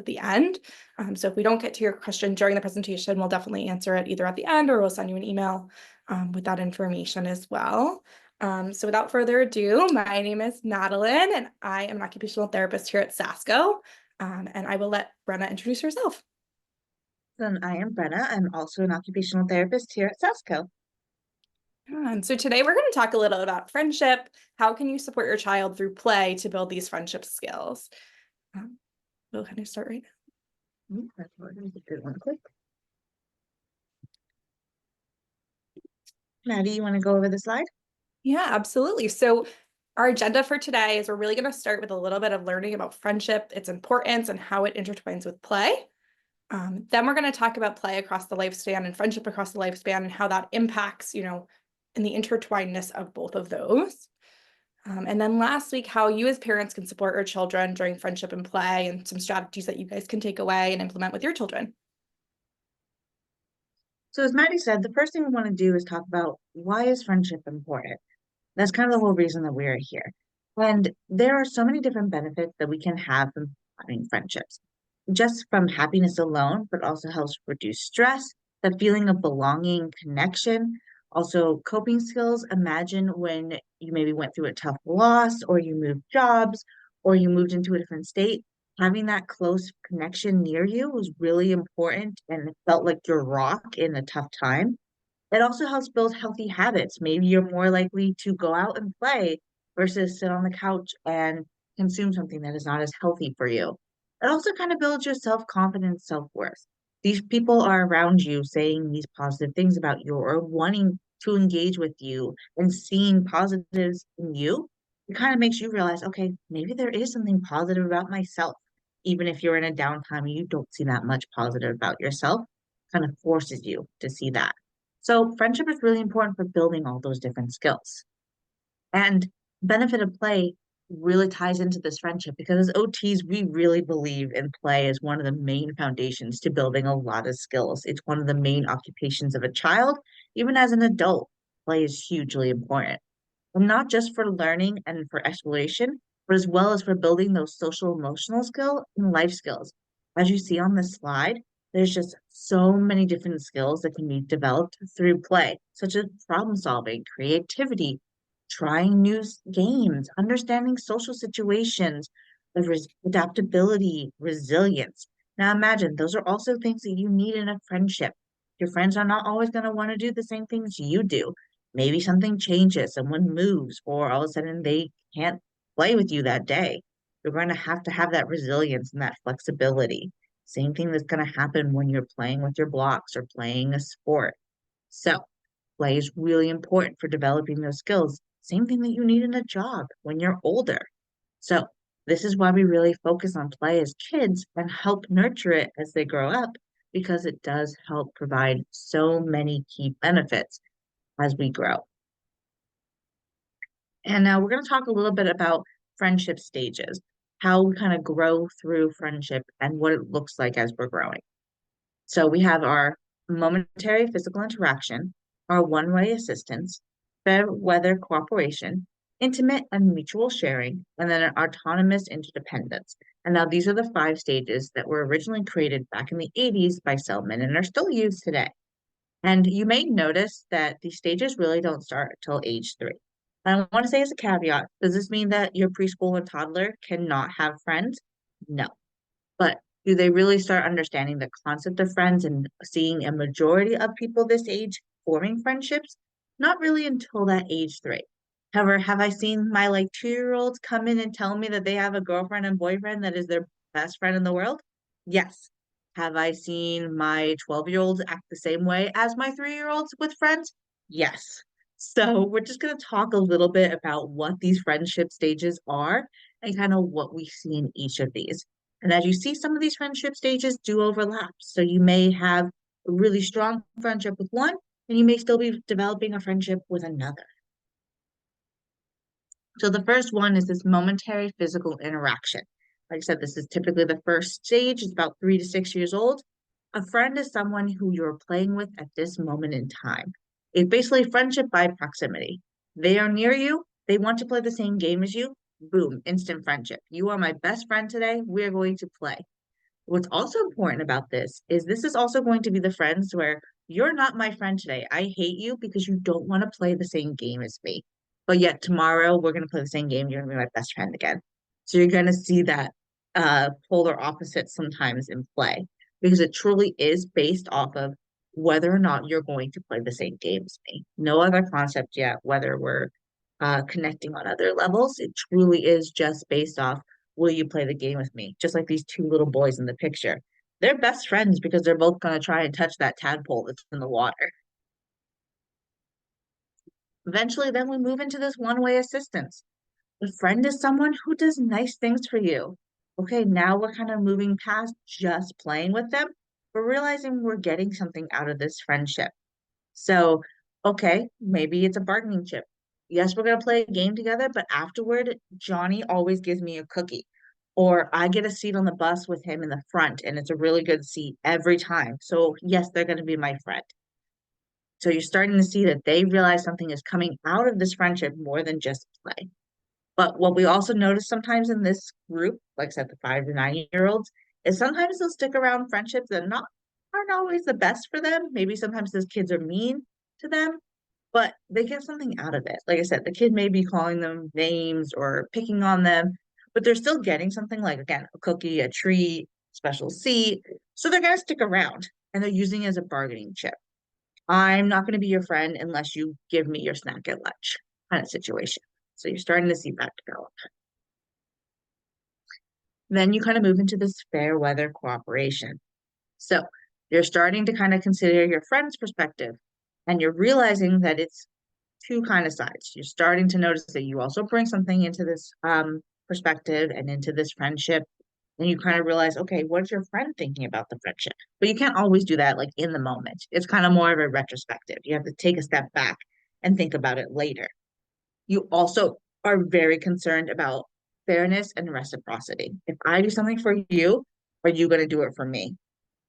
at the end. So if we don't get to your question during the presentation, we'll definitely answer it either at the end or we'll send you an email with that information as well. So without further ado, my name is Madeline and I am an occupational therapist here at SASCO. And I will let Brenna introduce herself. And I am Brenna. I'm also an occupational therapist here at SASCO. So today we're going to talk a little about friendship. How can you support your child through play to build these friendship skills? We'll kind of start right now. That's a good one. Quick. Maddie, you want to go over the slide? Yeah, absolutely. So our agenda for today is we're really going to start with a little bit of learning about friendship, its importance, and how it intertwines with play. Then we're going to talk about play across the lifespan and friendship across the lifespan and how that impacts, in the intertwinedness of both of those. And then last week, how you as parents can support your children during friendship and play and some strategies that you guys can take away and implement with your children. So as Maddie said, the first thing we want to do is talk about why is friendship important? That's kind of the whole reason that we are here. And there are so many different benefits that we can have from having friendships, just from happiness alone, but also helps reduce stress, the feeling of belonging, connection, also coping skills. Imagine when you maybe went through a tough loss, or you moved jobs, or you moved into a different state. Having that close connection near you was really important and it felt like your rock in a tough time. It also helps build healthy habits. Maybe you're more likely to go out and play versus sit on the couch and consume something that is not as healthy for you. It also kind of builds your self-confidence, self-worth. These people are around you saying these positive things about you or wanting to engage with you and seeing positives in you. It kind of makes you realize, okay, maybe there is something positive about myself. Even if you're in a downtime and you don't see that much positive about yourself, kind of forces you to see that. So friendship is really important for building all those different skills. And benefit of play really ties into this friendship because as OTs, we really believe in play as one of the main foundations to building a lot of skills. It's one of the main occupations of a child. Even as an adult, play is hugely important. And not just for learning and for exploration, but as well as for building those social emotional skills and life skills. As you see on this slide, there's just so many different skills that can be developed through play, such as problem solving, creativity, trying new games, understanding social situations, adaptability, resilience. Now imagine those are also things that you need in a friendship. Your friends are not always going to want to do the same things you do. Maybe something changes, someone moves, or all of a sudden they can't play with you that day. You're going to have that resilience and that flexibility. Same thing that's going to happen when you're playing with your blocks or playing a sport. So, play is really important for developing those skills. Same thing that you need in a job when you're older. So, this is why we really focus on play as kids and help nurture it as they grow up because it does help provide so many key benefits as we grow. And now we're going to talk a little bit about friendship stages, how we kind of grow through friendship and what it looks like as we're growing. So we have our momentary physical interaction, our one-way assistance, fair weather cooperation, intimate and mutual sharing, and then our autonomous interdependence. And now these are the 5 stages that were originally created back in the 80s by Selman and are still used today. And you may notice that these stages really don't start until age 3. I want to say as a caveat, does this mean that your preschool and toddler cannot have friends? No. But do they really start understanding the concept of friends and seeing a majority of people this age forming friendships? Not really until that age 3. However, have I seen my 2-year-olds come in and tell me that they have a girlfriend and boyfriend that is their best friend in the world? Yes. Have I seen my 12-year-olds act the same way as my 3-year-olds with friends? Yes. So we're just going to talk a little bit about what these friendship stages are and kind of what we see in each of these. And as you see, some of these friendship stages do overlap. So you may have a really strong friendship with one, and you may still be developing a friendship with another. So the first one is this momentary physical interaction. Like I said, this is typically the first stage. It's about 3 to 6 years old. A friend is someone who you're playing with at this moment in time. It's basically friendship by proximity. They are near you. They want to play the same game as you. Boom, instant friendship. You are my best friend today. We're going to play. What's also important about this is also going to be the friends where you're not my friend today. I hate you because you don't want to play the same game as me. But yet tomorrow we're going to play the same game. You're going to be my best friend again. So you're going to see that polar opposite sometimes in play because it truly is based off of whether or not you're going to play the same game as me. No other concept yet, whether we're connecting on other levels. It truly is just based off, will you play the game with me? Just like these two little boys in the picture. They're best friends because they're both going to try and touch that tadpole that's in the water. Eventually, then we move into this one-way assistance. A friend is someone who does nice things for you. Okay, now we're kind of moving past just playing with them. We're realizing we're getting something out of this friendship. So, okay, maybe it's a bargaining chip. Yes, we're gonna play a game together, but afterward, Johnny always gives me a cookie. Or I get a seat on the bus with him in the front, and it's a really good seat every time. So, yes, they're gonna be my friend. So you're starting to see that they realize something is coming out of this friendship more than just play. But what we also notice sometimes in this group, like I said, the 5 to 9 year olds, is sometimes they'll stick around friendships that not aren't always the best for them. Maybe sometimes those kids are mean to them, but they get something out of it. Like I said, the kid may be calling them names or picking on them, but they're still getting something like, again, a cookie, a treat, special seat. So they're going to stick around and they're using it as a bargaining chip. I'm not going to be your friend unless you give me your snack at lunch kind of situation. So you're starting to see that develop. Then you kind of move into this fair weather cooperation. So you're starting to kind of consider your friend's perspective and you're realizing that it's two kind of sides. You're starting to notice that you also bring something into this perspective and into this friendship. And you kind of realize, okay, what's your friend thinking about the friendship? But you can't always do that like in the moment. It's kind of more of a retrospective. You have to take a step back and think about it later. You also are very concerned about fairness and reciprocity. If I do something for you, are you going to do it for me?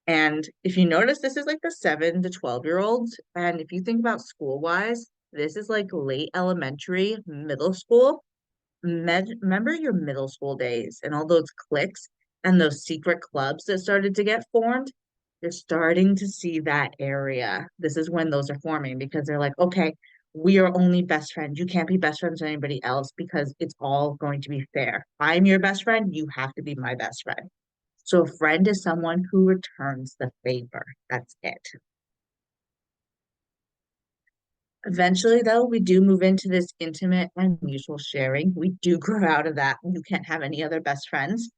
And if you notice, this is like the 7 to 12 year olds. And if you think about school wise, this is like late elementary, middle school. Remember your middle school days and all those cliques and those secret clubs that started to get formed? You're starting to see that area. This is when those are forming because they're like, okay, we are only best friends. You can't be best friends with anybody else because it's all going to be fair. I'm your best friend. You have to be my best friend. So a friend is someone who returns the favor. That's it. Eventually, though, we do move into this intimate and mutual sharing. We do grow out of that. You can't have any other best friends.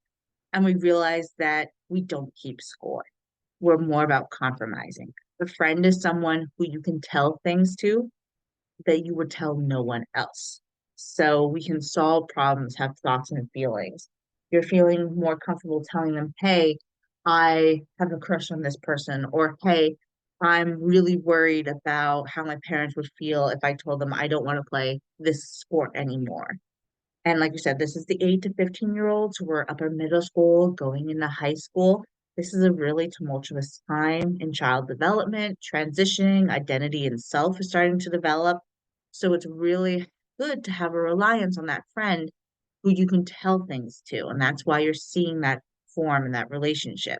And we realize that we don't keep score. We're more about compromising. A friend is someone who you can tell things to that you would tell no one else. So we can solve problems, have thoughts and feelings. You're feeling more comfortable telling them, hey, I have a crush on this person, or hey, I'm really worried about how my parents would feel if I told them I don't want to play this sport anymore. And like you said, this is the 8 to 15 year olds who are upper middle school, going into high school. This is a really tumultuous time in child development, transitioning, identity and self is starting to develop. So it's really good to have a reliance on that friend who you can tell things to. And that's why you're seeing that form in that relationship.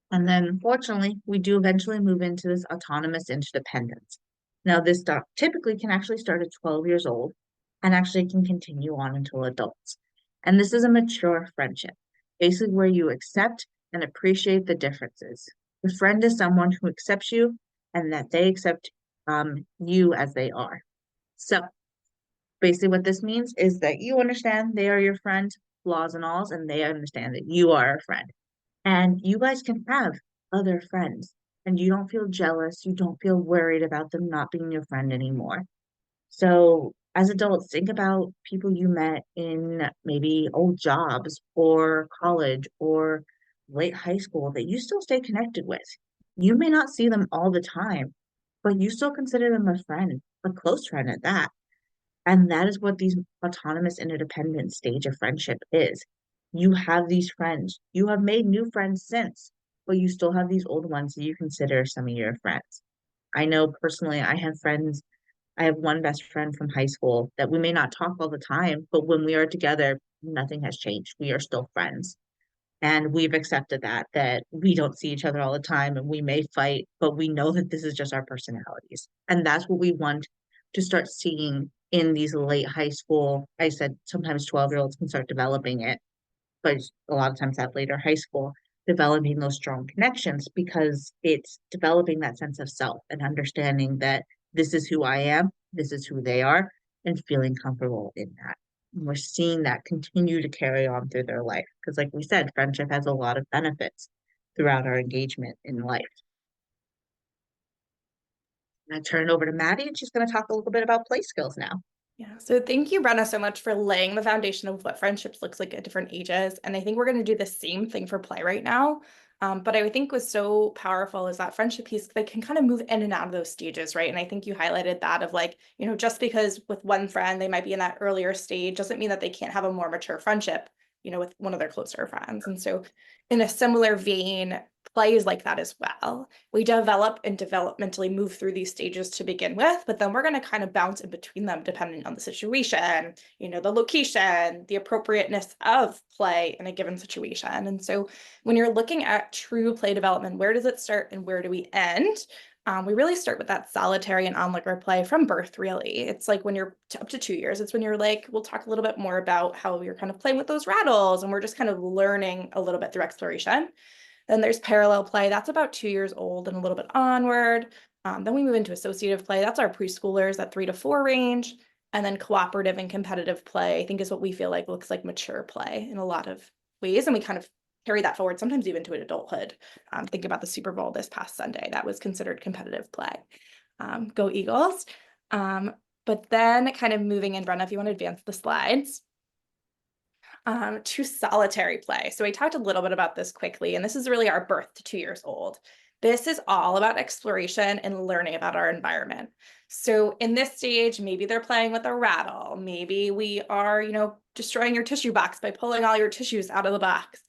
And then, fortunately, we do eventually move into this autonomous interdependence. Now, typically can actually start at 12 years old and actually can continue on until adults. And this is a mature friendship, basically where you accept and appreciate the differences. The friend is someone who accepts you and that they accept you as they are. So, basically, what this means is that you understand they are your friend, flaws and alls, and they understand that you are a friend. And you guys can have other friends and you don't feel jealous. You don't feel worried about them not being your friend anymore. So, as adults, think about people you met in maybe old jobs or college or late high school that you still stay connected with. You may not see them all the time, but you still consider them a friend, a close friend at that. And that is what these autonomous interdependent stage of friendship is. You have these friends. You have made new friends since, but you still have these old ones that you consider some of your friends. I know personally, I have friends. I have one best friend from high school that we may not talk all the time, but when we are together, nothing has changed. We are still friends. And we've accepted that we don't see each other all the time and we may fight, but we know that this is just our personalities. And that's what we want to start seeing in these late high school. I said sometimes 12-year-olds can start developing it, but a lot of times that later high school, developing those strong connections because it's developing that sense of self and understanding that this is who I am, this is who they are, and feeling comfortable in that. And we're seeing that continue to carry on through their life. Because, like we said, friendship has a lot of benefits throughout our engagement in life. And I turn it over to Maddie, and she's going to talk a little bit about play skills now. Yeah, so thank you, Brenna, so much for laying the foundation of what friendships looks like at different ages. And I think we're going to do the same thing for play right now. But I think what's so powerful is that friendship piece, they can kind of move in and out of those stages, right? And I think you highlighted that of like, just because with one friend, they might be in that earlier stage, doesn't mean that they can't have a more mature friendship, with one of their closer friends. And so in a similar vein, play is like that as well. We develop and developmentally move through these stages to begin with, but then we're going to kind of bounce in between them depending on the situation, the location, the appropriateness of play in a given situation. And so when you're looking at true play development, where does it start and where do we end? We really start with that solitary and onlooker play from birth, really. It's like when you're up to 2 years, it's when you're like, we'll talk a little bit more about how you're kind of playing with those rattles and we're just kind of learning a little bit through exploration. Then there's parallel play. That's about 2 years old and a little bit onward. Then we move into associative play. That's our preschoolers at 3 to 4 range. And then cooperative and competitive play, I think, is what we feel like looks like mature play in a lot of ways. And we kind of carry that forward, sometimes even to adulthood. Think about the Super Bowl this past Sunday. That was considered competitive play. Go Eagles. But then kind of moving in, Brenna, if you want to advance the slides. To solitary play. So I talked a little bit about this quickly, and this is really our birth to 2 years old. This is all about exploration and learning about our environment. So in this stage, maybe they're playing with a rattle. Maybe we are, destroying your tissue box by pulling all your tissues out of the box.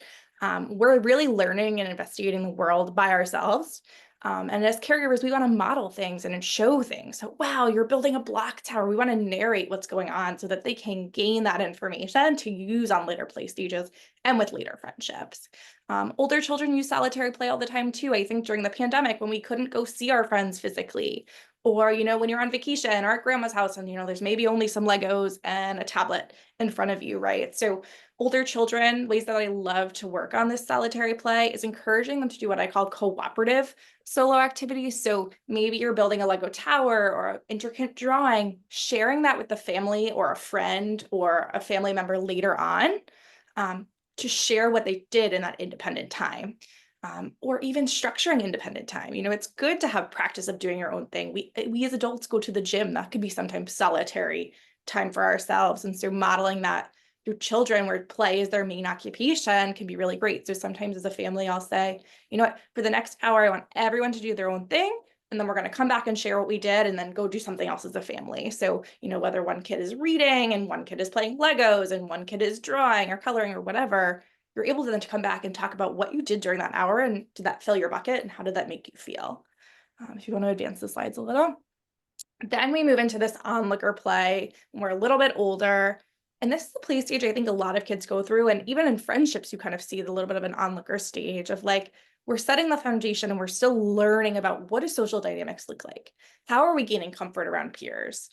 We're really learning and investigating the world by ourselves. And as caregivers, we want to model things and show things. So, wow, you're building a block tower. We want to narrate what's going on so that they can gain that information to use on later play stages and with later friendships. Older children use solitary play all the time too. I think during the pandemic when we couldn't go see our friends physically, or, when you're on vacation or at grandma's house and, there's maybe only some Legos and a tablet in front of you, right? So older children, ways that I love to work on this solitary play is encouraging them to do what I call cooperative solo activities. So maybe you're building a Lego tower or an intricate drawing, sharing that with the family or a friend or a family member later on, to share what they did in that independent time. Or even structuring independent time. It's good to have practice of doing your own thing. We as adults go to the gym. That could be sometimes solitary time for ourselves. And so modeling that through children where play is their main occupation can be really great. So sometimes as a family, I'll say, what, for the next hour, I want everyone to do their own thing. And then we're going to come back and share what we did and then go do something else as a family. So, whether one kid is reading and one kid is playing Legos and one kid is drawing or coloring or whatever, you're able to then to come back and talk about what you did during that hour and did that fill your bucket and how did that make you feel? If you want to advance the slides a little. Then we move into this onlooker play when we're a little bit older. And this is the play stage I think a lot of kids go through. And even in friendships, you kind of see the little bit of an onlooker stage of like, we're setting the foundation and we're still learning about what do social dynamics look like? How are we gaining comfort around peers?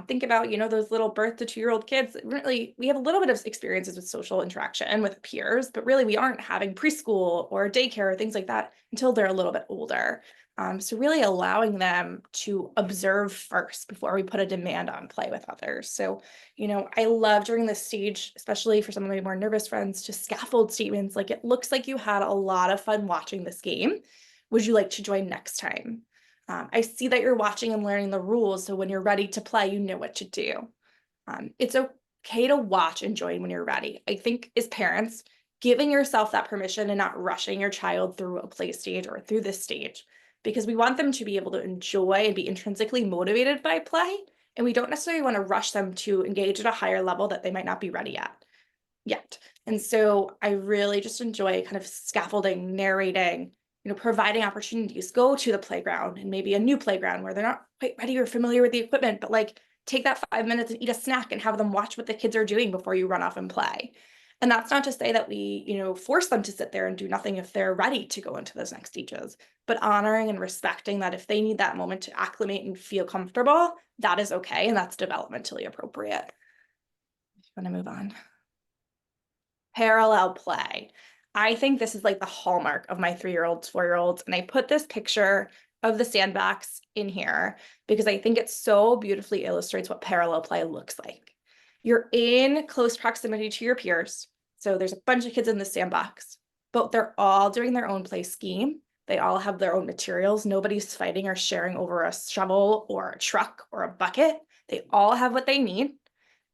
Think about, those little birth to 2-year-old kids. Really, we have a little bit of experiences with social interaction with peers, but really we aren't having preschool or daycare or things like that until they're a little bit older. So really allowing them to observe first before we put a demand on play with others. So, I love during this stage, especially for some of my more nervous friends, to scaffold statements like, it looks like you had a lot of fun watching this game. Would you like to join next time? I see that you're watching and learning the rules, so when you're ready to play, you know what to do. It's okay to watch and join when you're ready. I think as parents, giving yourself that permission and not rushing your child through a play stage or through this stage, because we want them to be able to enjoy and be intrinsically motivated by play, and we don't necessarily want to rush them to engage at a higher level that they might not be ready at yet. And so I really just enjoy kind of scaffolding, narrating, providing opportunities. Go to the playground and maybe a new playground where they're not quite ready or familiar with the equipment, but like take that 5 minutes and eat a snack and have them watch what the kids are doing before you run off and play. And that's not to say that we, force them to sit there and do nothing if they're ready to go into those next stages, but honoring and respecting that if they need that moment to acclimate and feel comfortable, that is okay. And that's developmentally appropriate. If you want to move on. Parallel play. I think this is like the hallmark of my 3-year-olds, 4-year-olds. And I put this picture of the sandbox in here because I think it so beautifully illustrates what parallel play looks like. You're in close proximity to your peers. So there's a bunch of kids in the sandbox, but they're all doing their own play scheme. They all have their own materials. Nobody's fighting or sharing over a shovel or a truck or a bucket. They all have what they need,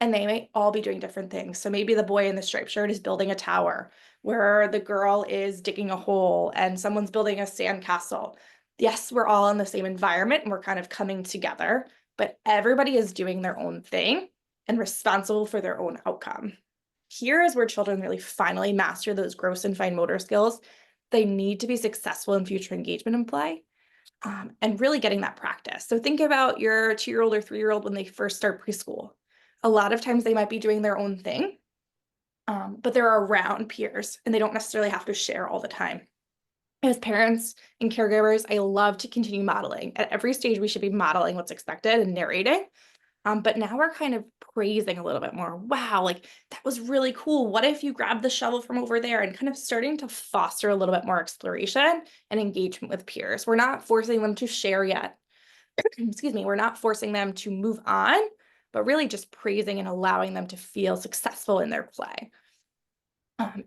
and they may all be doing different things. So maybe the boy in the striped shirt is building a tower, where the girl is digging a hole and someone's building a sandcastle. Yes, we're all in the same environment and we're kind of coming together, but everybody is doing their own thing and responsible for their own outcome. Here is where children really finally master those gross and fine motor skills they need to be successful in future engagement and play, and really getting that practice. So think about your 2-year-old or 3-year-old when they first start preschool. A lot of times they might be doing their own thing, but they're around peers and they don't necessarily have to share all the time. As parents and caregivers, I love to continue modeling. At every stage, we should be modeling what's expected and narrating. But now we're kind of praising a little bit more. Wow, like that was really cool. What if you grab the shovel from over there, and kind of starting to foster a little bit more exploration and engagement with peers. We're not forcing them to share yet. Excuse me, we're not forcing them to move on, but really just praising and allowing them to feel successful in their play.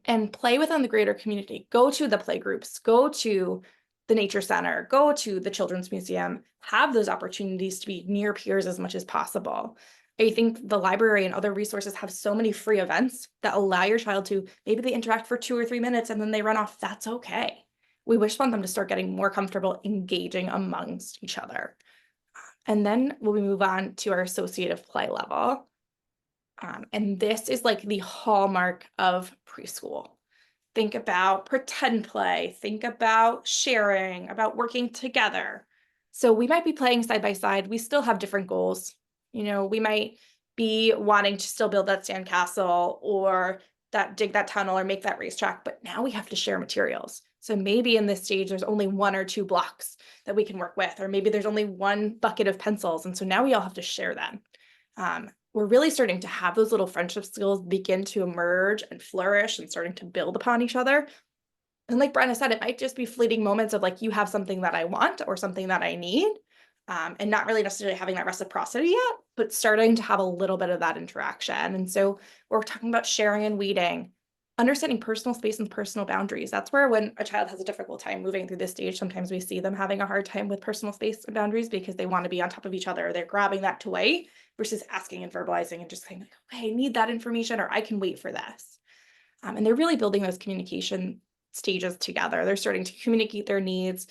And play within the greater community. Go to the play groups, go to the nature center, go to the children's museum, have those opportunities to be near peers as much as possible. I think the library and other resources have so many free events that allow your child to, maybe they interact for 2 or 3 minutes and then they run off. That's okay. We wish want them to start getting more comfortable engaging amongst each other. And then we'll move on to our associative play level. And this is like the hallmark of preschool. Think about pretend play, think about sharing, about working together. So we might be playing side by side. We still have different goals. We might be wanting to still build that sandcastle or dig that tunnel or make that racetrack, but now we have to share materials. So maybe in this stage, there's only 1 or 2 blocks that we can work with, or maybe there's only 1 bucket of pencils. And so now we all have to share them. We're really starting to have those little friendship skills begin to emerge and flourish and starting to build upon each other. And like Brenna said, it might just be fleeting moments of like, you have something that I want or something that I need, and not really necessarily having that reciprocity yet, but starting to have a little bit of that interaction. And so we're talking about sharing and weeding, understanding personal space and personal boundaries. That's where when a child has a difficult time moving through this stage, sometimes we see them having a hard time with personal space and boundaries because they want to be on top of each other. They're grabbing that toy versus asking and verbalizing and just saying like, okay, I need that information or I can wait for this. And they're really building those communication stages together. They're starting to communicate their needs,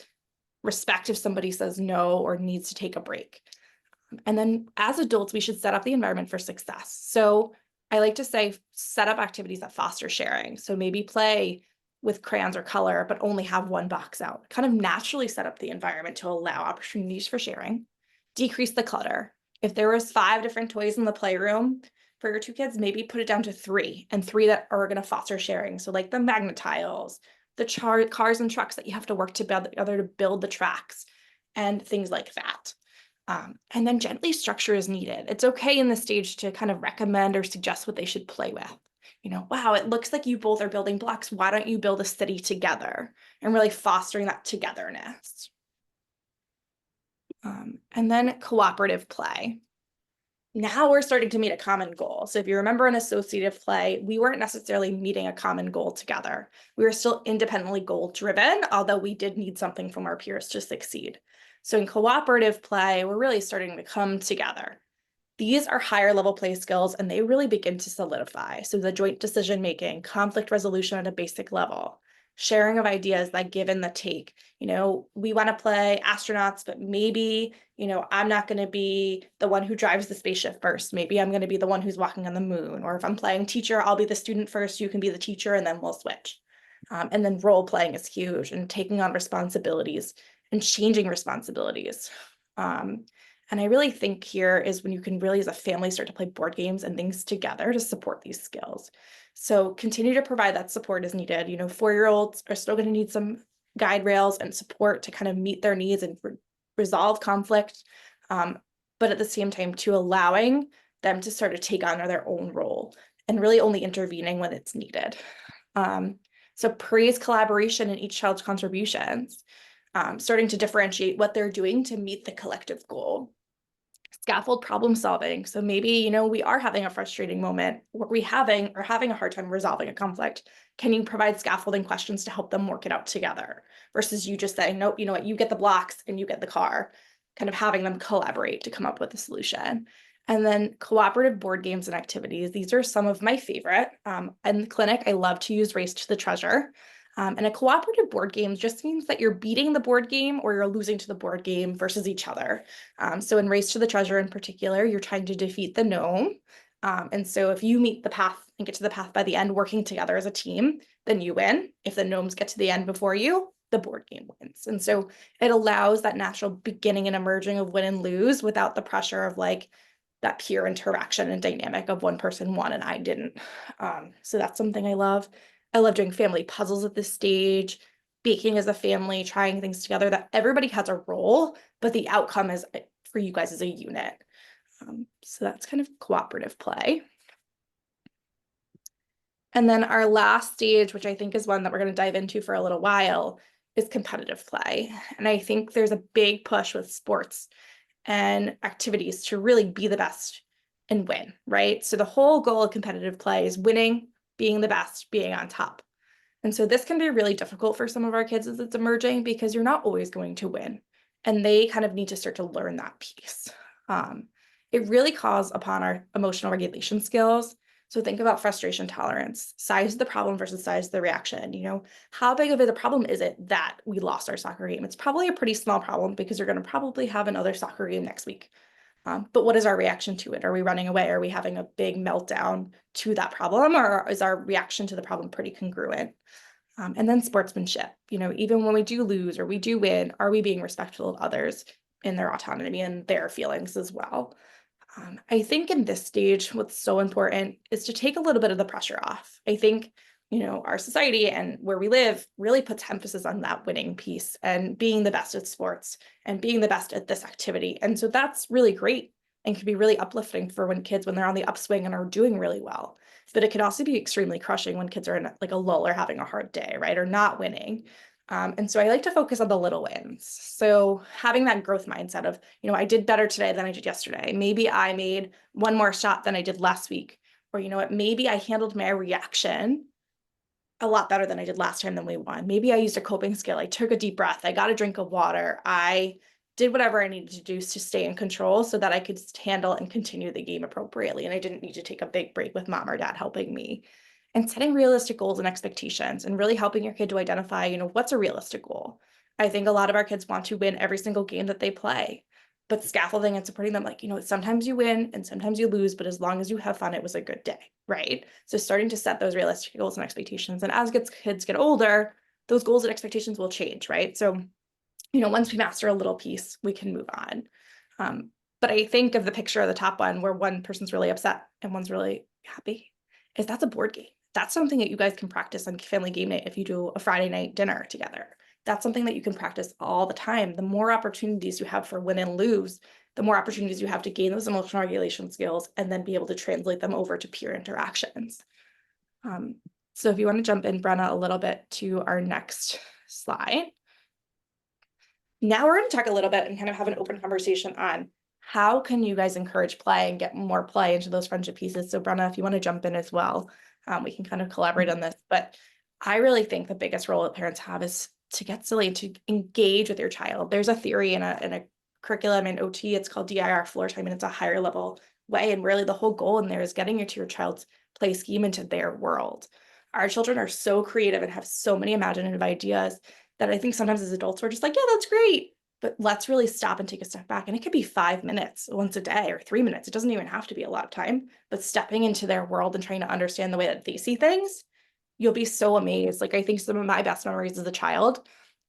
respect if somebody says no or needs to take a break. And then as adults, we should set up the environment for success. So I like to say, set up activities that foster sharing. So maybe play with crayons or color, but only have 1 box out. Kind of naturally set up the environment to allow opportunities for sharing. Decrease the clutter. If there was 5 different toys in the playroom for your 2 kids, maybe put it down to 3, and 3 that are going to foster sharing. So like the magnet tiles, the cars and trucks that you have to work together to build the tracks, and things like that. And then gently structure is needed. It's okay in this stage to kind of recommend or suggest what they should play with. Wow, it looks like you both are building blocks. Why don't you build a city together? And really fostering that togetherness. And then cooperative play. Now we're starting to meet a common goal. So if you remember in associative play, we weren't necessarily meeting a common goal together. We were still independently goal driven, although we did need something from our peers to succeed. So in cooperative play, we're really starting to come together. These are higher level play skills and they really begin to solidify. So the joint decision making, conflict resolution at a basic level, sharing of ideas, that give and the take. We want to play astronauts, but maybe, I'm not going to be the one who drives the spaceship first. Maybe I'm going to be the one who's walking on the moon. Or if I'm playing teacher, I'll be the student first, you can be the teacher, and then we'll switch. And then role playing is huge, and taking on responsibilities and changing responsibilities. And I really think here is when you can really, as a family, start to play board games and things together to support these skills. So continue to provide that support as needed. 4-year-olds are still going to need some guide rails and support to kind of meet their needs and resolve conflict. But at the same time, to allowing them to sort of take on their own role and really only intervening when it's needed. So praise collaboration in each child's contributions, starting to differentiate what they're doing to meet the collective goal. Scaffold problem solving. So maybe, we are having a frustrating moment, or having a hard time resolving a conflict. Can you provide scaffolding questions to help them work it out together versus you just saying, nope, you know what, you get the blocks and you get the car, kind of having them collaborate to come up with a solution. And then cooperative board games and activities. These are some of my favorite. In the clinic, I love to use Race to the Treasure. And a cooperative board game just means that you're beating the board game or you're losing to the board game versus each other. So in Race to the Treasure in particular, you're trying to defeat the gnome. And so if you meet the path and get to the path by the end working together as a team, then you win. If the gnomes get to the end before you, the board game wins. And so it allows that natural beginning and emerging of win and lose without the pressure of like that peer interaction and dynamic of one person won and I didn't. So that's something I love. I love doing family puzzles at this stage, baking as a family, trying things together, that everybody has a role, but the outcome is for you guys as a unit. So that's kind of cooperative play. And then our last stage, which I think is one that we're going to dive into for a little while, is competitive play. And I think there's a big push with sports and activities to really be the best and win, right? So the whole goal of competitive play is winning, being the best, being on top. And so this can be really difficult for some of our kids as it's emerging because you're not always going to win. And they kind of need to start to learn that piece. It really calls upon our emotional regulation skills. So think about frustration tolerance, size of the problem versus size of the reaction. How big of a problem is it that we lost our soccer game? It's probably a pretty small problem because you're going to probably have another soccer game next week. But what is our reaction to it? Are we running away? Are we having a big meltdown to that problem? Or is our reaction to the problem pretty congruent? And then sportsmanship, even when we do lose or we do win, are we being respectful of others in their autonomy and their feelings as well? I think in this stage, what's so important is to take a little bit of the pressure off. I think, our society and where we live really puts emphasis on that winning piece and being the best at sports and being the best at this activity. And so that's really great and can be really uplifting for when they're on the upswing and are doing really well. But it can also be extremely crushing when kids are in like a lull or having a hard day, right? Or not winning. And so I like to focus on the little wins. So having that growth mindset of, I did better today than I did yesterday. Maybe I made one more shot than I did last week. Or maybe I handled my reaction a lot better than I did last time than we won. Maybe I used a coping skill. I took a deep breath. I got a drink of water. I did whatever I needed to do to stay in control so that I could handle and continue the game appropriately. And I didn't need to take a big break with mom or dad helping me. And setting realistic goals and expectations and really helping your kid to identify, what's a realistic goal. I think a lot of our kids want to win every single game that they play, but scaffolding and supporting them, like, sometimes you win and sometimes you lose, but as long as you have fun, it was a good day, right? So starting to set those realistic goals and expectations. And as kids get older, those goals and expectations will change, right? So, once we master a little piece, we can move on. But I think of the picture of the top one where one person's really upset and one's really happy, that's a board game. That's something that you guys can practice on family game night if you do a Friday night dinner together. That's something that you can practice all the time. The more opportunities you have for win and lose, the more opportunities you have to gain those emotional regulation skills and then be able to translate them over to peer interactions. So if you want to jump in, Brenna, a little bit to our next slide. Now we're going to talk a little bit and kind of have an open conversation on how can you guys encourage play and get more play into those friendship pieces. So Brenna, if you want to jump in as well, we can kind of collaborate on this. But I really think the biggest role that parents have is to get silly and to engage with your child. There's a theory in a curriculum in OT, it's called DIR floor time, and it's a higher level way. And really the whole goal in there is getting into your child's play scheme into their world. Our children are so creative and have so many imaginative ideas that I think sometimes as adults, we're just like, yeah, that's great. But let's really stop and take a step back. And it could be 5 minutes once a day or 3 minutes. It doesn't even have to be a lot of time, but stepping into their world and trying to understand the way that they see things, you'll be so amazed. Like I think some of my best memories as a child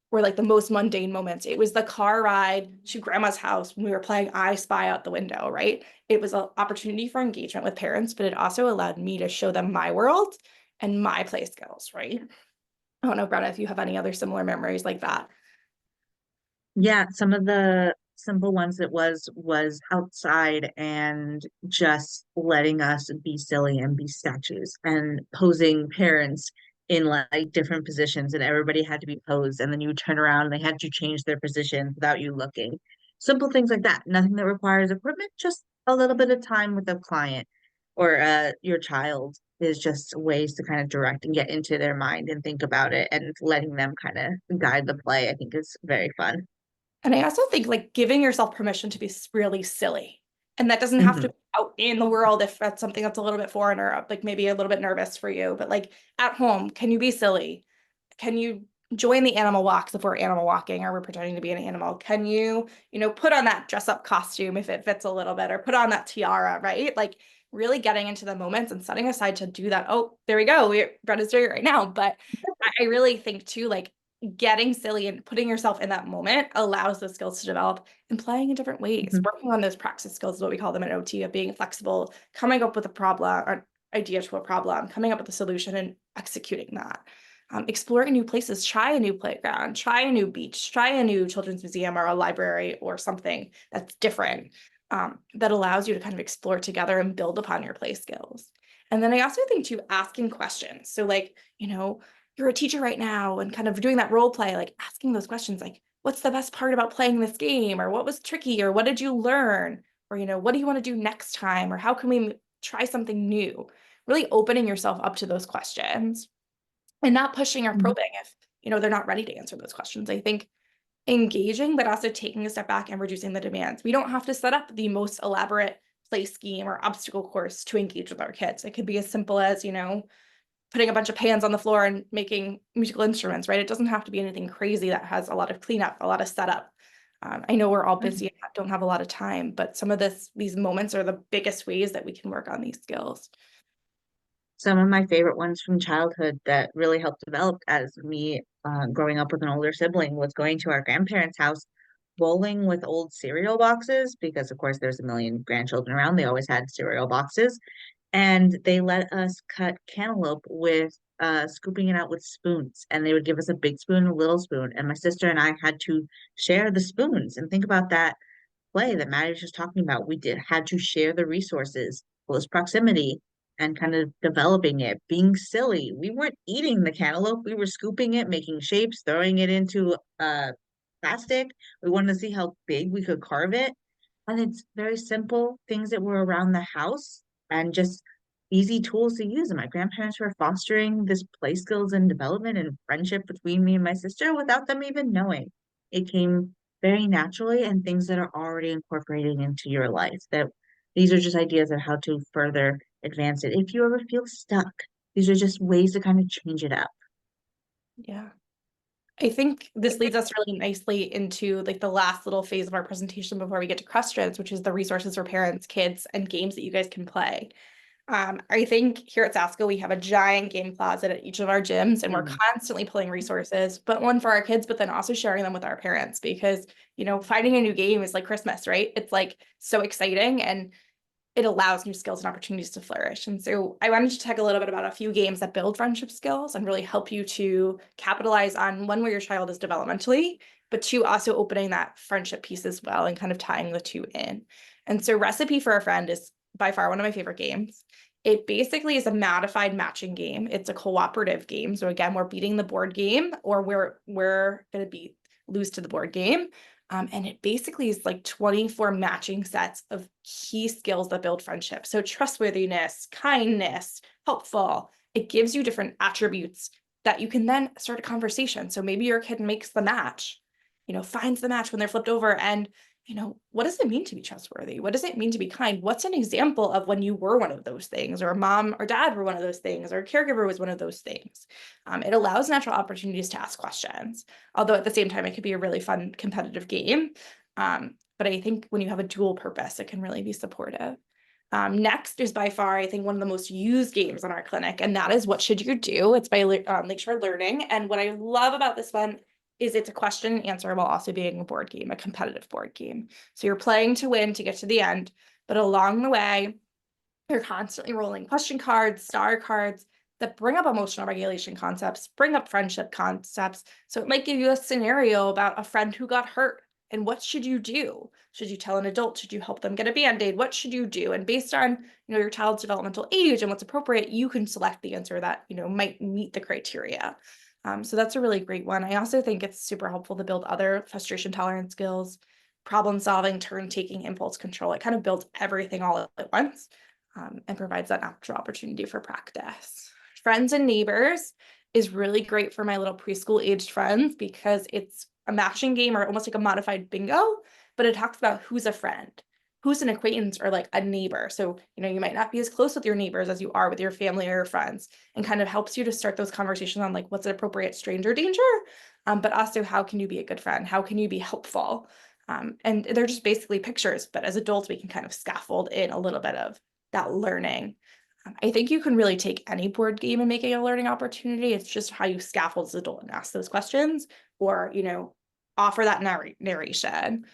were like the most mundane moments. It was the car ride to grandma's house when we were playing I Spy out the window, right? It was an opportunity for engagement with parents, but it also allowed me to show them my world and my play skills, right? I don't know, Brenna, if you have any other similar memories like that. Yeah, some of the simple ones that was outside and just letting us be silly and be statues and posing parents in like different positions, and everybody had to be posed, and then you would turn around and they had to change their position without you looking. Simple things like that. Nothing that requires equipment, just a little bit of time with a client or your child is just ways to kind of direct and get into their mind and think about it, and letting them kind of guide the play, I think is very fun. And I also think like giving yourself permission to be really silly. And that doesn't have to Mhm. be out in the world if that's something that's a little bit foreign or like maybe a little bit nervous for you. But like at home, can you be silly? Can you join the animal walks if we're animal walking or we're pretending to be an animal? Can you, put on that dress up costume if it fits a little bit or put on that tiara, right? Like really getting into the moments and setting aside to do that. Oh, there we go. Brenda's doing it right now. But I really think too, like getting silly and putting yourself in that moment allows those skills to develop and playing in different ways. Mhm. Working on those praxis skills is what we call them in OT of being flexible, coming up with a problem or idea to a problem, coming up with a solution and executing that. Exploring new places, try a new playground, try a new beach, try a new children's museum or a library or something that's different, that allows you to kind of explore together and build upon your play skills. And then I also think too, asking questions. So like, you're a teacher right now and kind of doing that role play, like asking those questions like, what's the best part about playing this game? Or what was tricky? Or what did you learn? Or, what do you want to do next time? Or how can we try something new? Really opening yourself up to those questions and not pushing or Mhm. probing if, they're not ready to answer those questions. I think engaging, but also taking a step back and reducing the demands. We don't have to set up the most elaborate play scheme or obstacle course to engage with our kids. It could be as simple as, putting a bunch of pans on the floor and making musical instruments, right? It doesn't have to be anything crazy that has a lot of cleanup, a lot of setup. I know we're all busy and don't have a lot of time, but some of these moments are the biggest ways that we can work on these skills. Some of my favorite ones from childhood that really helped develop as me growing up with an older sibling was going to our grandparents' house, bowling with old cereal boxes, because of course there's a million grandchildren around. They always had cereal boxes, and they let us cut cantaloupe with scooping it out with spoons, and they would give us a big spoon and a little spoon, and my sister and I had to share the spoons. And think about that play that Maddie was just talking about. We did had to share the resources, close proximity, and kind of developing it, being silly. We weren't eating the cantaloupe, we were scooping it, making shapes, throwing it into plastic. We wanted to see how big we could carve it. And it's very simple things that were around the house and just easy tools to use. And my grandparents were fostering this play skills and development and friendship between me and my sister without them even knowing. It came very naturally, and things that are already incorporating into your life. That these are just ideas of how to further advance it. If you ever feel stuck, these are just ways to kind of change it up. Yeah. I think this leads us really nicely into like the last little phase of our presentation before we get to questions, which is the resources for parents, kids, and games that you guys can play. I think here at Sasko, we have a giant game closet at each of our gyms, and we're Mhm. constantly pulling resources, but one for our kids, but then also sharing them with our parents because, finding a new game is like Christmas, right? It's like so exciting and it allows new skills and opportunities to flourish. And so I wanted to talk a little bit about a few games that build friendship skills and really help you to capitalize on one, where your child is developmentally, but two, also opening that friendship piece as well and kind of tying the two in. And so Recipe for a Friend is by far one of my favorite games. It basically is a modified matching game. It's a cooperative game. So again, we're beating the board game, or we're going to be lose to the board game. And it basically is like 24 matching sets of key skills that build friendship. So trustworthiness, kindness, helpful. It gives you different attributes that you can then start a conversation. So maybe your kid makes the match, finds the match when they're flipped over. And, what does it mean to be trustworthy? What does it mean to be kind? What's an example of when you were one of those things, or mom or dad were one of those things, or a caregiver was one of those things? It allows natural opportunities to ask questions, although at the same time, it could be a really fun competitive game. But I think when you have a dual purpose, it can really be supportive. Next is by far, I think, one of the most used games in our clinic, and that is What Should You Do? It's by Lakeshore Learning. And what I love about this one is it's a question and answer while also being a board game, a competitive board game. So you're playing to win to get to the end, but along the way, you're constantly rolling question cards, star cards that bring up emotional regulation concepts, bring up friendship concepts. So it might give you a scenario about a friend who got hurt. And what should you do? Should you tell an adult? Should you help them get a Band-Aid? What should you do? And based on, your child's developmental age and what's appropriate, you can select the answer that, might meet the criteria. So that's a really great one. I also think it's super helpful to build other frustration tolerance skills, problem solving, turn taking, impulse control. It kind of builds everything all at once. And provides that natural opportunity for practice. Friends and neighbors is really great for my little preschool aged friends because it's a matching game or almost like a modified bingo, but it talks about who's a friend, who's an acquaintance or like a neighbor. So, you might not be as close with your neighbors as you are with your family or your friends, and kind of helps you to start those conversations on like what's an appropriate stranger danger, but also how can you be a good friend? How can you be helpful? And they're just basically pictures, but as adults, we can kind of scaffold in a little bit of that learning. I think you can really take any board game and make it a learning opportunity. It's just how you scaffold as an adult and ask those questions, or offer that narration.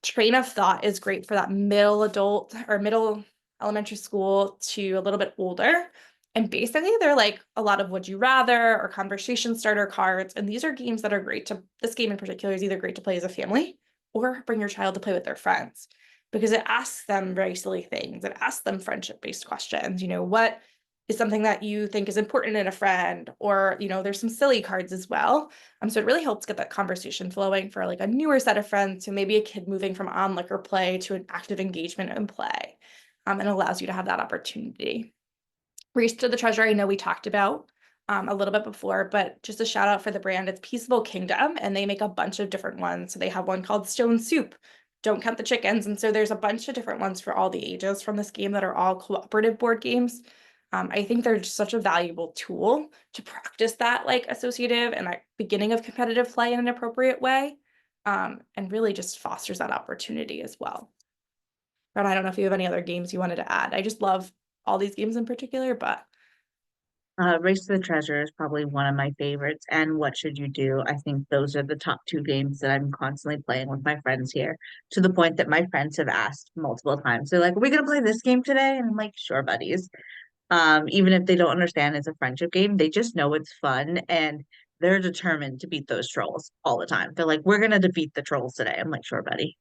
Train of thought is great for that middle adult or middle elementary school to a little bit older. And basically they're like a lot of would you rather or conversation starter cards. And these are games that are great this game in particular is either great to play as a family or bring your child to play with their friends, because it asks them very silly things. It asks them friendship-based questions. What is something that you think is important in a friend? Or, there's some silly cards as well. So it really helps get that conversation flowing for like a newer set of friends. So maybe a kid moving from onlooker play to an active engagement and play, and allows you to have that opportunity. Race to the Treasure, I know we talked about a little bit before, but just a shout out for the brand. It's Peaceable Kingdom, and they make a bunch of different ones. So they have one called Stone Soup, Don't Count the Chickens. And so there's a bunch of different ones for all the ages from this game that are all cooperative board games. I think they're just such a valuable tool to practice that like associative and like beginning of competitive play in an appropriate way, and really just fosters that opportunity as well. But I don't know if you have any other games you wanted to add. I just love all these games in particular, but Race to the Treasure is probably one of my favorites, and What Should You Do? I think those are the top two games that I'm constantly playing with my friends here, to the point that my friends have asked multiple times. They're like, "Are we gonna play this game today?" And I'm like, "Sure, buddies." Even if they don't understand it's a friendship game, they just know it's fun and they're determined to beat those trolls all the time. They're like, "We're gonna defeat the trolls today." I'm like, "Sure, buddy."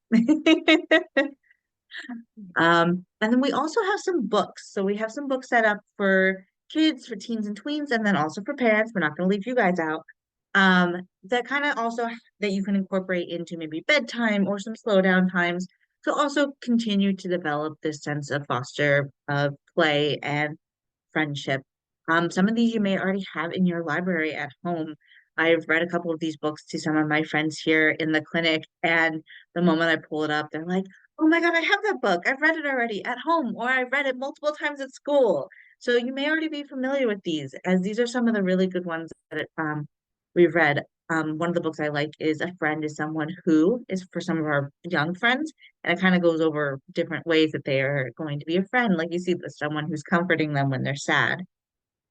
And then we also have some books. So we have some books set up for kids, for teens and tweens, and then also for parents. We're not going to leave you guys out. That kind of also that you can incorporate into maybe bedtime or some slow down times to also continue to develop this sense of foster of play and friendship. Some of these you may already have in your library at home. I've read a couple of these books to some of my friends here in the clinic, and the moment I pull it up, they're like, "Oh my God, I have that book. I've read it already at home, or I've read it multiple times at school." So you may already be familiar with these, as these are some of the really good ones that we've read. One of the books I like is A Friend is Someone Who is for some of our young friends, and it kind of goes over different ways that they are going to be a friend. Like you see, someone who's comforting them when they're sad.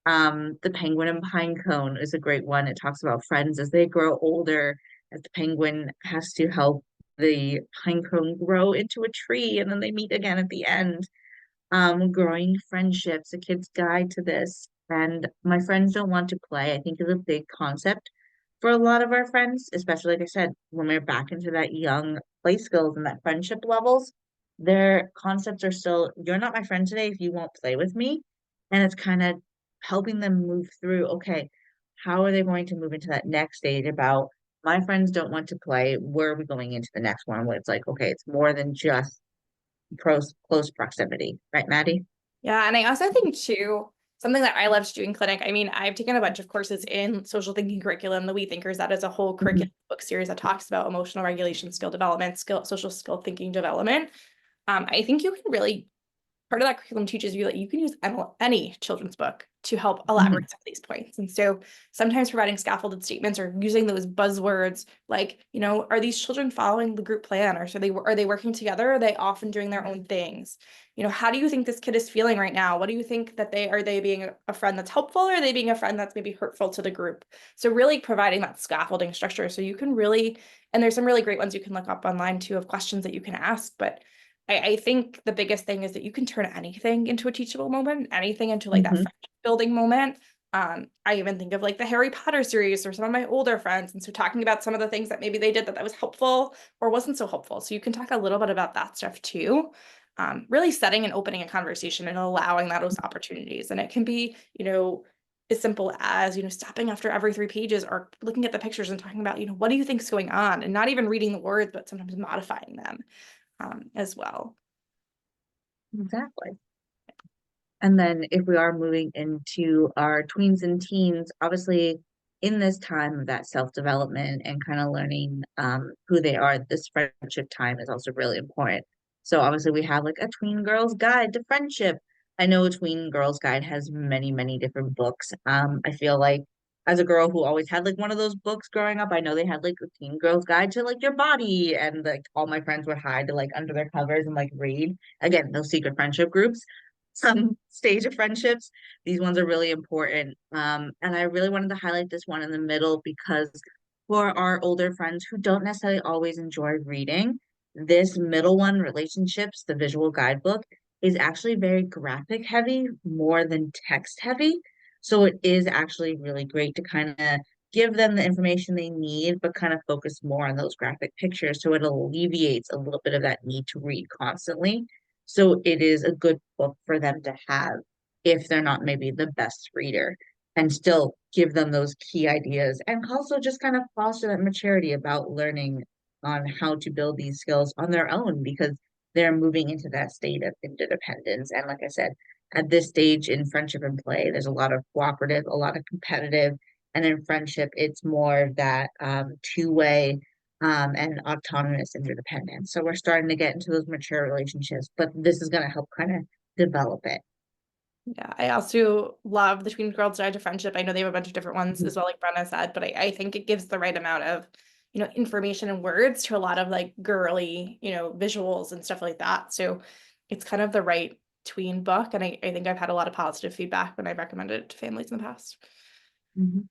The Penguin and Pinecone is a great one. It talks about friends as they grow older, as the penguin has to help the pinecone grow into a tree, and then they meet again at the end. Growing friendships, a kid's guide to this. And My Friends Don't Want to Play, I think, is a big concept for a lot of our friends, especially like I said, when we're back into that young play skills and that friendship levels. Their concepts are still, "You're not my friend today if you won't play with me." And it's kind of helping them move through, okay, how are they going to move into that next stage about my friends don't want to play? Where are we going into the next one? Where it's like, okay, it's more than just close proximity, right, Maddie? yeah, and I also think too, something that I love to do in clinic. I mean, I've taken a bunch of courses in social thinking curriculum, the We Thinkers. That is a whole Mhm. curriculum book series that talks about emotional regulation, skill development, social skill thinking development. I think you can really part of that curriculum teaches you that you can use any children's book to help elaborate Mhm. some of these points. And so sometimes providing scaffolded statements or using those buzzwords like, are these children following the group plan, or are they working together? Or are they often doing their own things? How do you think this kid is feeling right now? What do you think that are they being a friend that's helpful, or are they being a friend that's maybe hurtful to the group? So really providing that scaffolding structure so you can really, and there's some really great ones you can look up online too of questions that you can ask, but I think the biggest thing is that you can turn anything into a teachable moment, anything into like that Mhm. friendship building moment. I even think of like the Harry Potter series or some of my older friends. And so talking about some of the things that maybe they did that was helpful or wasn't so helpful. So you can talk a little bit about that stuff too. Really setting and opening a conversation and allowing those opportunities. And it can be, as simple as, stopping after every 3 pages or looking at the pictures and talking about, what do you think is going on? And not even reading the words, but sometimes modifying them as well. Exactly. And then if we are moving into our tweens and teens, obviously in this time of that self-development and kind of learning who they are, this friendship time is also really important. So obviously we have like a tween girls guide to friendship. I know a tween girls guide has many, many different books. I feel like as a girl who always had like one of those books growing up, I know they had like a teen girls guide to like your body, and like all my friends would hide to like under their covers and like read. Again, those secret friendship groups, some stage of friendships. These ones are really important. And I really wanted to highlight this one in the middle because for our older friends who don't necessarily always enjoy reading, this middle one, relationships, the visual guidebook, is actually very graphic heavy more than text heavy. So it is actually really great to kind of give them the information they need, but kind of focus more on those graphic pictures. So it alleviates a little bit of that need to read constantly. So it is a good book for them to have if they're not maybe the best reader, and still give them those key ideas and also just kind of foster that maturity about learning on how to build these skills on their own because they're moving into that state of interdependence. And like I said, at this stage in friendship and play, there's a lot of cooperative, a lot of competitive, and in friendship, it's more of that two-way and autonomous interdependence. So we're starting to get into those mature relationships, but this is going to help kind of develop it. Yeah, I also love the Tween Girls Guide to Friendship. I know they have a bunch of different ones Mhm. as well, like Brenna said, but I think it gives the right amount of, information and words to a lot of like girly, visuals and stuff like that. So it's kind of the right tween book. And I think I've had a lot of positive feedback when I've recommended it to families in the past. Mhm.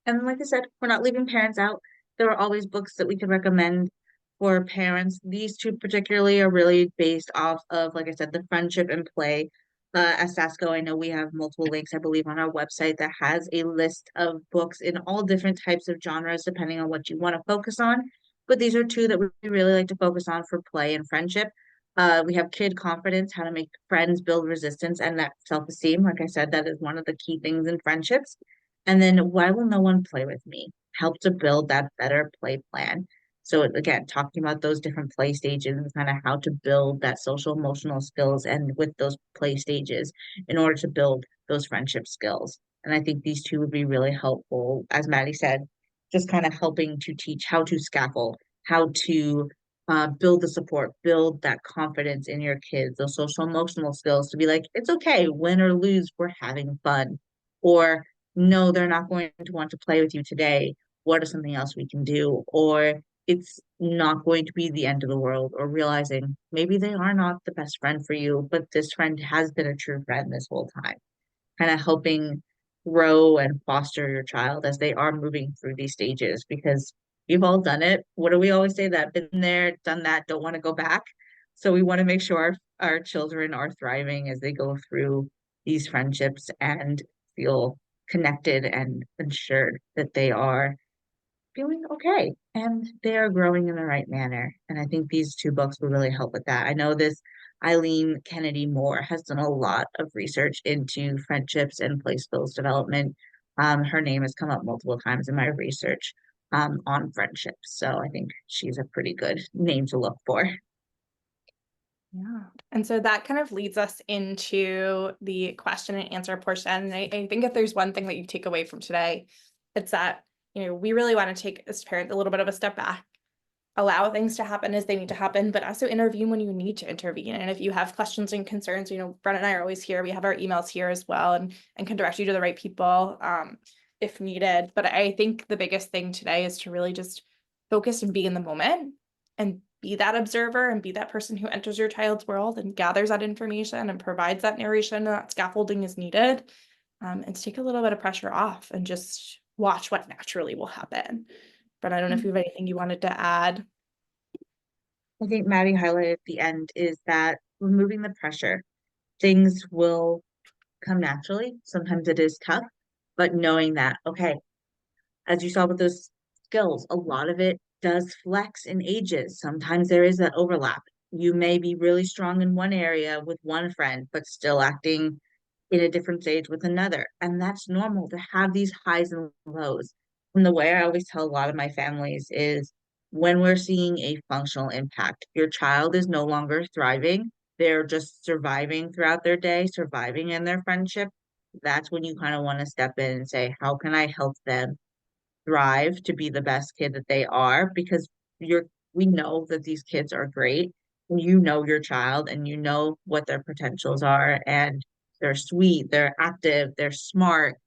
And like I said, we're not leaving parents out. There are always books that we can recommend for parents. These two particularly are really based off of, like I said, the friendship and play. At Sasco, I know we have multiple links, I believe, on our website that has a list of books in all different types of genres, depending on what you want to focus on. But these are two that we really like to focus on for play and friendship. We have Kid Confidence, How to Make Friends Build Resistance and that self-esteem. Like I said, that is one of the key things in friendships. And then why will no one play with me? Help to build that better play plan. So again, talking about those different play stages and kind of how to build that social emotional skills and with those play stages in order to build those friendship skills. And I think these two would be really helpful, as Maddie said, just kind of helping to teach how to scaffold, how to build the support, build that confidence in your kids, those social emotional skills to be like, it's okay, win or lose, we're having fun. Or no, they're not going to want to play with you today. What is something else we can do? Or it's not going to be the end of the world, or realizing maybe they are not the best friend for you, but this friend has been a true friend this whole time. Kind of helping grow and foster your child as they are moving through these stages because we've all done it. What do we always say? That been there, done that, don't want to go back. So we want to make sure our children are thriving as they go through these friendships and feel connected and ensured that they are feeling okay and they are growing in the right manner. And I think these two books will really help with that. I know this Eileen Kennedy Moore has done a lot of research into friendships and play skills development. Her name has come up multiple times in my research on friendships. So I think she's a pretty good name to look for. Yeah. And so that kind of leads us into the question and answer portion. And I think if there's one thing that you take away from today, it's that, we really want to take as parents a little bit of a step back allow things to happen as they need to happen, but also intervene when you need to intervene. And if you have questions and concerns, Brenna and I are always here. We have our emails here as well, and can direct you to the right people if needed. But I think the biggest thing today is to really just focus and be in the moment and be that observer and be that person who enters your child's world and gathers that information and provides that narration and that scaffolding is needed, and to take a little bit of pressure off and just watch what naturally will happen. But I don't know if you have anything you wanted to add. I think Maddie highlighted at the end is that removing the pressure, things will come naturally. Sometimes it is tough, but knowing that, okay, as you saw with those skills, a lot of it does flex in ages. Sometimes there is that overlap. You may be really strong in one area with one friend, but still acting in a different stage with another. And that's normal to have these highs and lows. And the way I always tell a lot of my families is when we're seeing a functional impact, your child is no longer thriving. They're just surviving throughout their day, surviving in their friendship. That's when you kind of want to step in and say, how can I help them thrive to be the best kid that they are? Because we know that these kids are great. You know your child and you know what their potentials are, and they're sweet, they're active, they're smart,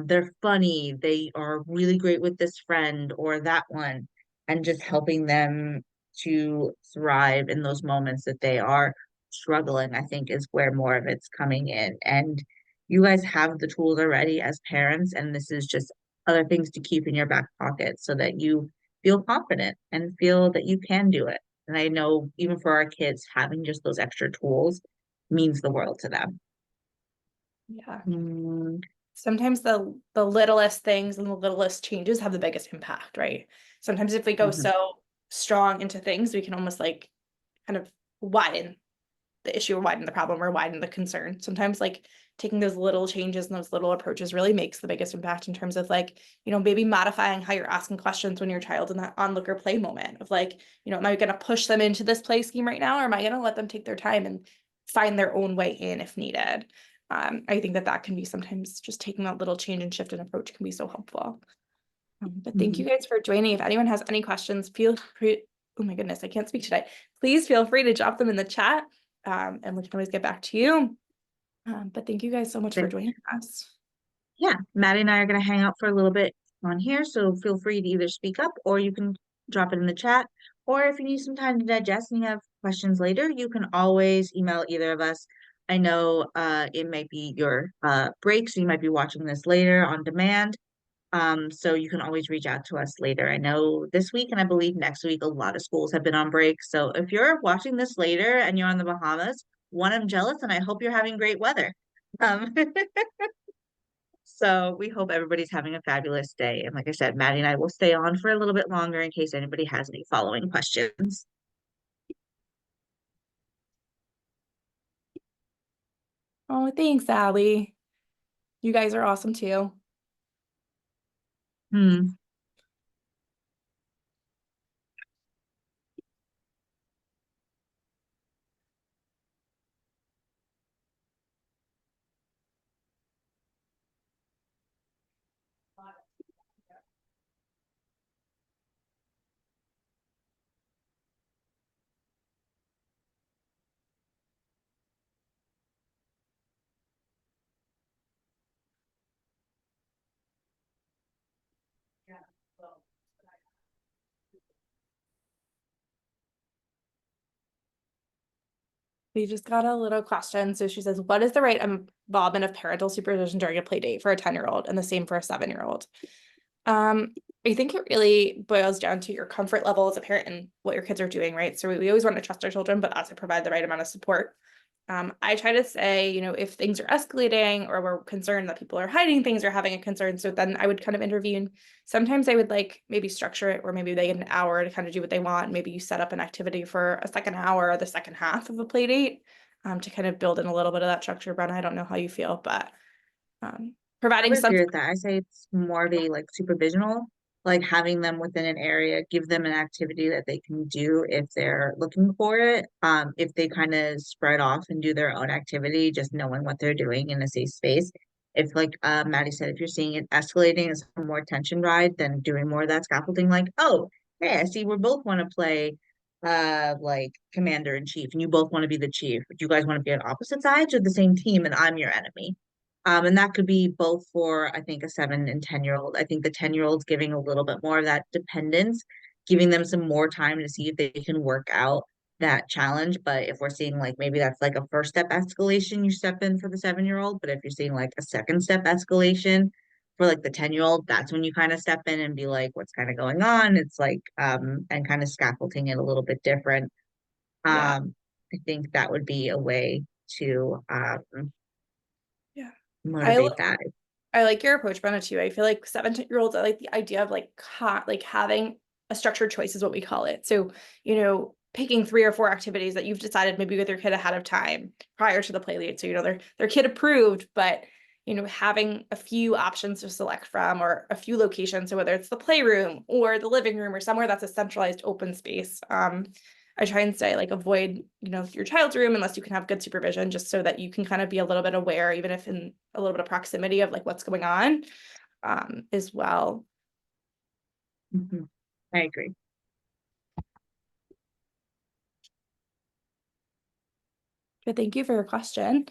they're funny, they are really great with this friend or that one, and just helping them to thrive in those moments that they are struggling, I think is where more of it's coming in. And you guys have the tools already as parents, and this is just other things to keep in your back pocket so that you feel confident and feel that you can do it. And I know even for our kids, having just those extra tools means the world to them. Yeah. Mm, Sometimes the littlest things and the littlest changes have the biggest impact, right? Sometimes if we go mhm. so strong into things, we can almost like kind of widen the issue or widen the problem or widen the concern. Sometimes like taking those little changes and those little approaches really makes the biggest impact in terms of like, maybe modifying how you're asking questions when your child's in that onlooker play moment of like, am I going to push them into this play scheme right now? Or am I going to let them take their time and find their own way in if needed? I think that can be sometimes just taking that little change and shift in approach can be so helpful. But thank you Mhm. guys for joining. If anyone has any questions, feel free. Oh my goodness, I can't speak today. Please feel free to drop them in the chat, and we can always get back to you. But thank you guys so much for Then, joining us. yeah, Maddie and I are going to hang out for a little bit on here, so feel free to either speak up or you can drop it in the chat. Or if you need some time to digest and you have questions later, you can always email either of us. I know it might be your break, so you might be watching this later on demand. So you can always reach out to us later. I know this week and I believe next week a lot of schools have been on break. So if you're watching this later and you're on the Bahamas, one, I'm jealous and I hope you're having great weather. Um, so we hope everybody's having a fabulous day. And like I said, Maddie and I will stay on for a little bit longer in case anybody has any following questions. Oh, thanks, Allie. You guys are awesome too. Hmm. We just got a little question. So she says, what is the right involvement of parental supervision during a play date for a 10-year-old and the same for a 7-year-old? Um, I think it really boils down to your comfort level as a parent and what your kids are doing, right? So we always want to trust our children, but also provide the right amount of support. I try to say, if things are escalating or we're concerned that people are hiding things or having a concern, so then I would kind of intervene. Sometimes I would like maybe structure it where maybe they get an hour to kind of do what they want. Maybe you set up an activity for a second hour or the second half of a play date, to kind of build in a little bit of that structure. Brenna, I don't know how you feel, but I providing would some. agree with that. I say it's more of a like supervisional, like having them within an area, give them an activity that they can do if they're looking for it. If they kind of spread off and do their own activity, just knowing what they're doing in a safe space. If like Maddie said, if you're seeing it escalating as a more tension ride, then doing more of that scaffolding, like, oh, hey, I see we both want to play like commander in chief and you both want to be the chief. Do you guys want to be on opposite sides or the same team and I'm your enemy? And that could be both for, I think, a 7 and 10-year-old. I think the 10-year-old's giving a little bit more of that dependence, giving them some more time to see if they can work out that challenge. But if we're seeing like maybe that's like a first step escalation, you step in for the 7-year-old. But if you're seeing like a second step escalation for like the 10-year-old, that's when you kind of step in and be like, what's kind of going on? It's like, and kind of scaffolding it a little bit different. Yeah. I think that would be a way to Yeah. I motivate like that. I like your approach, Brenna, too. I feel like 17-year-olds, I like the idea of like like having a structured choice is what we call it. So, picking 3 or 4 activities that you've decided maybe with your kid ahead of time prior to the play date. So, they're kid approved, but having a few options to select from or a few locations. So whether it's the playroom or the living room or somewhere that's a centralized open space. I try and say like avoid, your child's room unless you can have good supervision, just so that you can kind of be a little bit aware, even if in a little bit of proximity of like what's going on, as well. Mhm. I agree. But thank you for your question.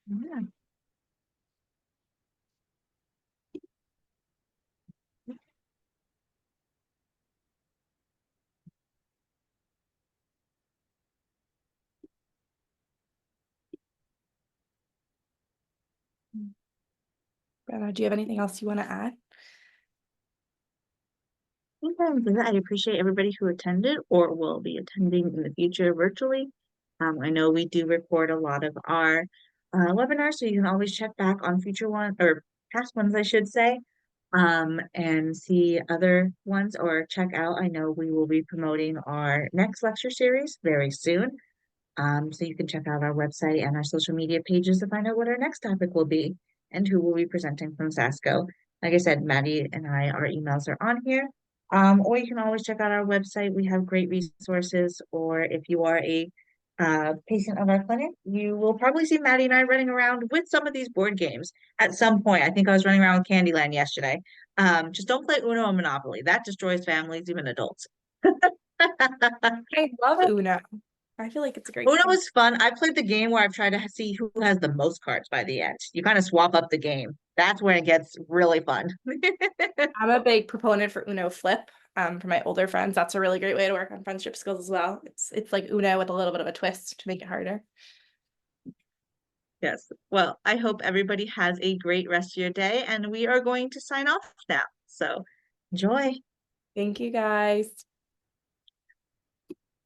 Yeah. Do you have anything else you want to add? Sometimes I appreciate everybody who attended or will be attending in the future virtually. I know we do record a lot of our webinars, so you can always check back on future ones or past ones, I should say, and see other ones or check out. I know we will be promoting our next lecture series very soon. So you can check out our website and our social media pages to find out what our next topic will be and who will be presenting from Sasco. Like I said, Maddie and our emails are on here. Or you can always check out our website. We have great resources. Or if you are a patient of our clinic, you will probably see Maddie and I running around with some of these board games at some point. I think I was running around with Candyland yesterday. Just don't play Uno and Monopoly. That destroys families, even adults. I love Uno. I feel like it's a great Uno game. was fun. I played the game where I've tried to see who has the most cards by the end. You kind of swap up the game. That's when it gets really fun. I'm a big proponent for Uno Flip. For my older friends, that's a really great way to work on friendship skills as well. It's like Uno with a little bit of a twist to make it harder. Yes. Well, I hope everybody has a great rest of your day, and we are going to sign off now. So enjoy. Thank you guys.